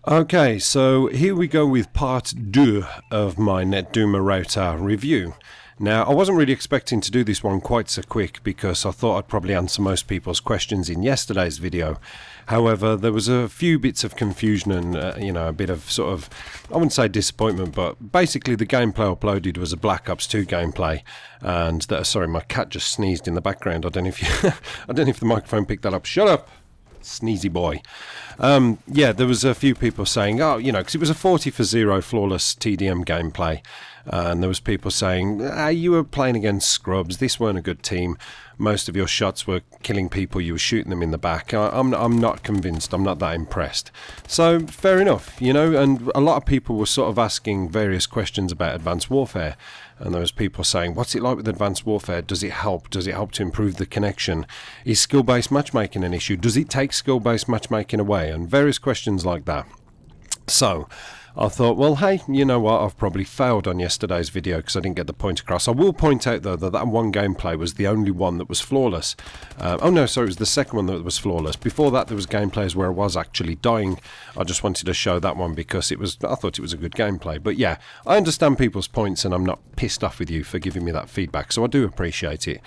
Okay, so here we go with part 2 of my Netduma router review. Now, I wasn't really expecting to do this one quite so quick because I thought I'd probably answer most people's questions in yesterday's video. However, there was a few bits of confusion and, a bit of sort of, I wouldn't say disappointment, but basically the gameplay uploaded was a Black Ops 2 gameplay. And, sorry, my cat just sneezed in the background. I don't know if the microphone picked that up. Shut up! Sneezy boy. Yeah, there was a few people saying, oh, because it was a 40-for-0 flawless TDM gameplay, and there was people saying, you were playing against scrubs, this weren't a good team, most of your shots were killing people, you were shooting them in the back. I'm not convinced, I'm not that impressed. So, fair enough, and a lot of people were sort of asking various questions about Advanced Warfare, and there was people saying, what's it like with Advanced Warfare? Does it help? Does it help to improve the connection? Is skill-based matchmaking an issue? Does it take skill-based matchmaking away? And various questions like that. So, I thought, well, hey, you know what, I've probably failed on yesterday's video because I didn't get the point across. I will point out, though, that one gameplay was the only one that was flawless. Oh, no, sorry, it was the second one that was flawless. Before that, there was gameplays where I was actually dying. I just wanted to show that one because I thought it was a good gameplay. But yeah, I understand people's points and I'm not pissed off with you for giving me that feedback, so I do appreciate it.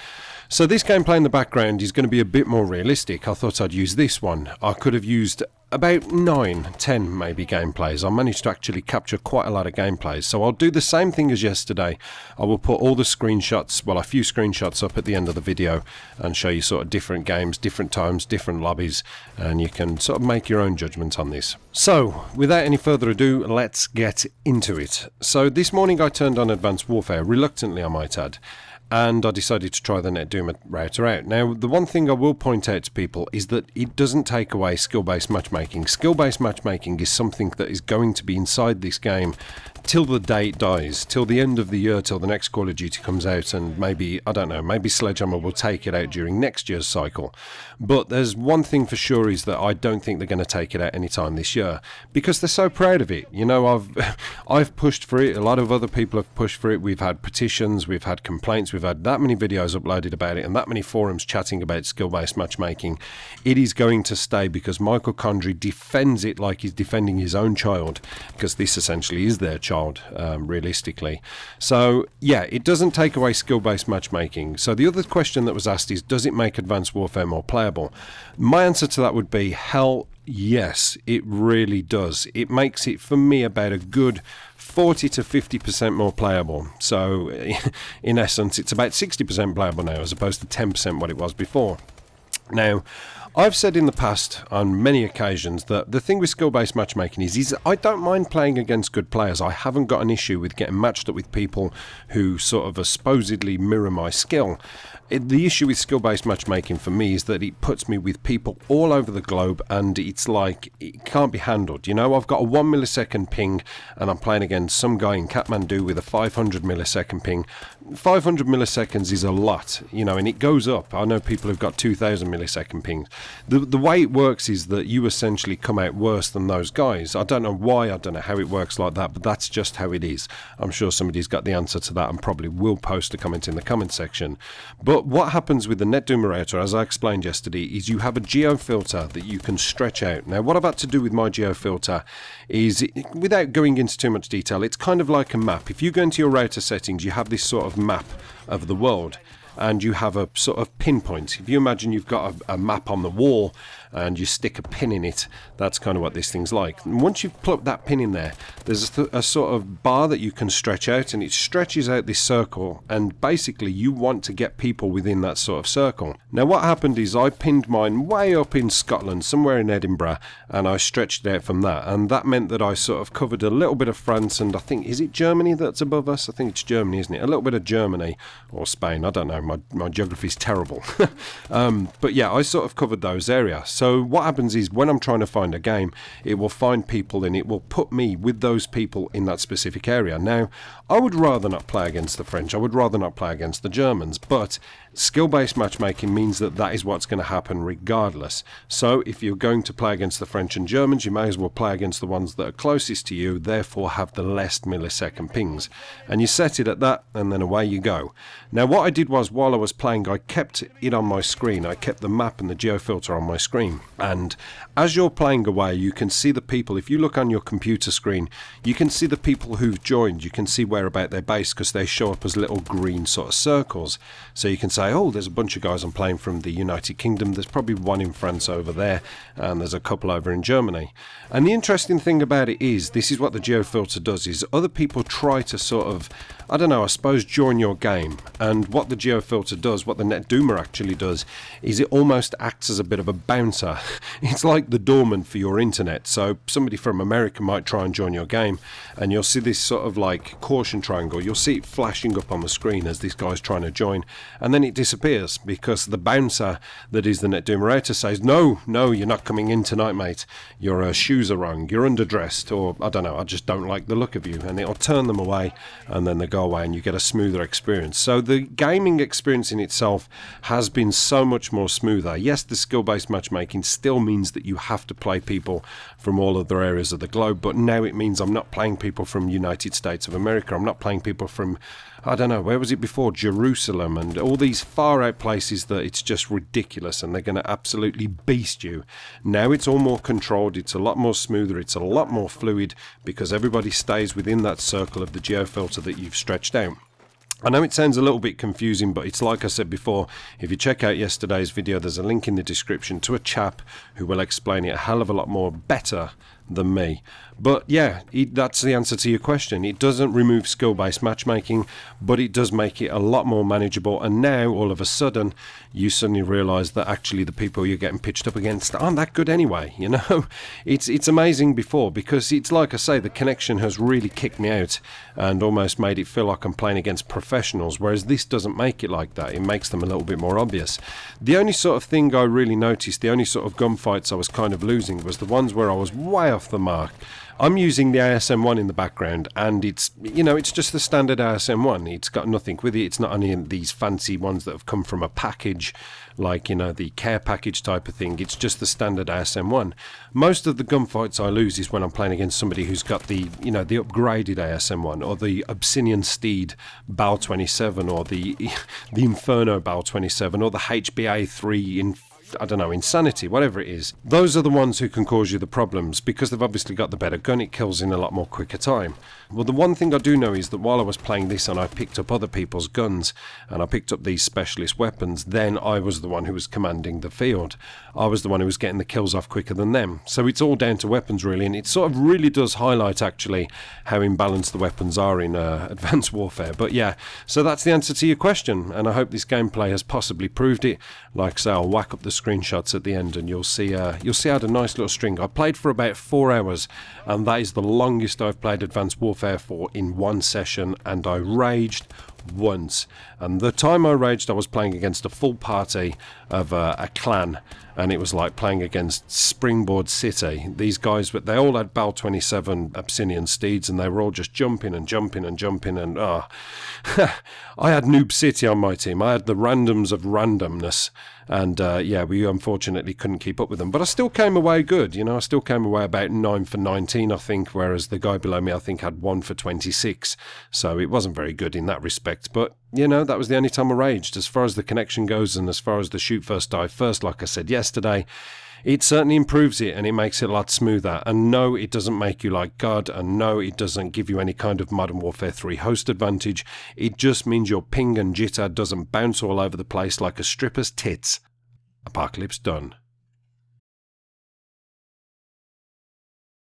So this gameplay in the background is going to be a bit more realistic. I thought I'd use this one. I could have used about 9, 10 maybe gameplays. I managed to actually capture quite a lot of gameplays. So I'll do the same thing as yesterday. I will put all the screenshots, well, a few screenshots up at the end of the video and show you sort of different games, different times, different lobbies, and you can sort of make your own judgment on this. So, without any further ado, let's get into it. So this morning I turned on Advanced Warfare, reluctantly I might add, and I decided to try the Netduma router out. Now, the one thing I will point out to people is that it doesn't take away skill-based matchmaking. Skill-based matchmaking is something that is going to be inside this game till the day it dies, till the end of the year, till the next Call of Duty comes out, and maybe, I don't know, maybe Sledgehammer will take it out during next year's cycle. But there's one thing for sure is that I don't think they're going to take it out anytime this year, because they're so proud of it. I've pushed for it, a lot of other people have pushed for it, we've had petitions, we've had complaints, we've had that many videos uploaded about it, and that many forums chatting about skill-based matchmaking. It is going to stay because Michael Condrey defends it like he's defending his own child, because this essentially is their child. Realistically. So yeah, it doesn't take away skill-based matchmaking. So the other question that was asked is, does it make Advanced Warfare more playable? My answer to that would be, hell yes, it really does. It makes it, for me, about a good 40 to 50% more playable. So in essence, it's about 60% playable now as opposed to 10% what it was before. Now, I've said in the past on many occasions that the thing with skill-based matchmaking is I don't mind playing against good players. I haven't got an issue with getting matched up with people who sort of supposedly mirror my skill. The issue with skill-based matchmaking for me is that it puts me with people all over the globe and it's like, it can't be handled. I've got a 1 millisecond ping and I'm playing against some guy in Kathmandu with a 500 millisecond ping. 500 milliseconds is a lot, and it goes up. I know people who've got 2000 millisecond pings. The way it works is that you essentially come out worse than those guys. I don't know why, I don't know how it works like that, but that's just how it is. I'm sure somebody's got the answer to that and probably will post a comment in the comment section. But what happens with the Netduma router, as I explained yesterday, is you have a geo filter that you can stretch out. Now, what I've had to do with my geo filter is, without going into too much detail, it's kind of like a map. If you go into your router settings, you have this sort of map of the world, and you have a sort of pinpoint. If you imagine you've got a map on the wall and you stick a pin in it, that's kind of what this thing's like. And once you've plugged that pin in there, there's a sort of bar that you can stretch out, and it stretches out this circle, and basically you want to get people within that sort of circle. Now what happened is I pinned mine way up in Scotland, somewhere in Edinburgh, and I stretched it out from that, and that meant that I sort of covered a little bit of France, and I think, is it Germany that's above us? I think it's Germany, isn't it? A little bit of Germany, or Spain, I don't know, my geography's terrible. But yeah, I sort of covered those areas. So what happens is when I'm trying to find a game, it will find people and it will put me with those people in that specific area. Now, I would rather not play against the French, I would rather not play against the Germans, but skill-based matchmaking means that that is what's going to happen regardless. So if you're going to play against the French and Germans, you may as well play against the ones that are closest to you, therefore have the less millisecond pings. And you set it at that, and then away you go. Now what I did was because while I was playing, I kept it on my screen. I kept the map and the geofilter on my screen. And as you're playing away, you can see the people. If you look on your computer screen, you can see the people who've joined. You can see where about their base because they show up as little green sort of circles. So you can say, oh, there's a bunch of guys I'm playing from the United Kingdom. There's probably one in France over there, and there's a couple over in Germany. And the interesting thing about it is, this is what the geofilter does, is other people try to sort of, I don't know, I suppose join your game. And what the geofilter does, what the Netduma actually does, is it almost acts as a bit of a bouncer. It's like the doorman for your internet. So somebody from America might try and join your game, and you'll see this sort of like caution triangle. You'll see it flashing up on the screen as this guy's trying to join, and then it disappears because the bouncer that is the Netduma router says, no, you're not coming in tonight, mate. Your shoes are wrong, you're underdressed, or I don't know, I just don't like the look of you, and it'll turn them away, and then they go away and you get a smoother experience. So the gaming experience in itself has been so much more smoother. Yes, the skill-based matchmaking still means that you have to play people from all other areas of the globe, but now it means I'm not playing people from United States of America. I'm not playing people from, I don't know, where was it before? Jerusalem and all these far out places that it's just ridiculous, and they're going to absolutely beast you. Now it's all more controlled, it's a lot more smoother, it's a lot more fluid because everybody stays within that circle of the geofilter that you've stretched out. I know it sounds a little bit confusing, but it's like I said before, if you check out yesterday's video, there's a link in the description to a chap who will explain it a hell of a lot more better than me. But yeah, that's the answer to your question. It doesn't remove skill-based matchmaking, but it does make it a lot more manageable. And now, all of a sudden, you suddenly realise that actually the people you're getting pitched up against aren't that good anyway. You know, it's amazing before, because it's like I say, the connection has really kicked me out and almost made it feel like I'm playing against professionals, whereas this doesn't make it like that. It makes them a little bit more obvious. The only sort of thing I really noticed, the only sort of gunfights I was kind of losing, was the ones where I was way off the mark. I'm using the ASM1 in the background, and it's, you know, it's just the standard ASM1. It's got nothing with it. It's not any of these fancy ones that have come from a package, like, you know, the care package type of thing. It's just the standard ASM1. Most of the gunfights I lose is when I'm playing against somebody who's got the, you know, the upgraded ASM1, or the Obsidian Steed BAL 27, or the Inferno BAL 27, or the HBA3 in, I don't know, Insanity, whatever it is. Those are the ones who can cause you the problems, because they've obviously got the better gun. It kills in a lot more quicker time. Well, the one thing I do know is that while I was playing this and I picked up other people's guns and I picked up these specialist weapons, then I was the one who was commanding the field. I was the one who was getting the kills off quicker than them. So it's all down to weapons, really, and it sort of really does highlight actually how imbalanced the weapons are in Advanced Warfare. But yeah, so that's the answer to your question, and I hope this gameplay has possibly proved it. Like I say, I'll whack up the screenshots at the end, and you'll see I had a nice little string. I played for about 4 hours, and that is the longest I've played Advanced Warfare for in one session, and I raged once. And the time I raged, I was playing against a full party of a clan, and it was like playing against Springboard City. These guys, but they all had BAL 27 Obsidian Steeds, and they were all just jumping and jumping and jumping, and I had Noob City on my team. I had the randoms of randomness, and yeah, we unfortunately couldn't keep up with them, but I still came away good. You know, I still came away about 9 for 19, I think, whereas the guy below me, I think, had 1 for 26, so it wasn't very good in that respect. But you know, that was the only time I raged. As far as the connection goes, and as far as the shoot first, die first, like I said yesterday, it certainly improves it, and it makes it a lot smoother. And no, it doesn't make you like God, and no, it doesn't give you any kind of Modern Warfare 3 host advantage. It just means your ping and jitter doesn't bounce all over the place like a stripper's tits. Apocalypse done.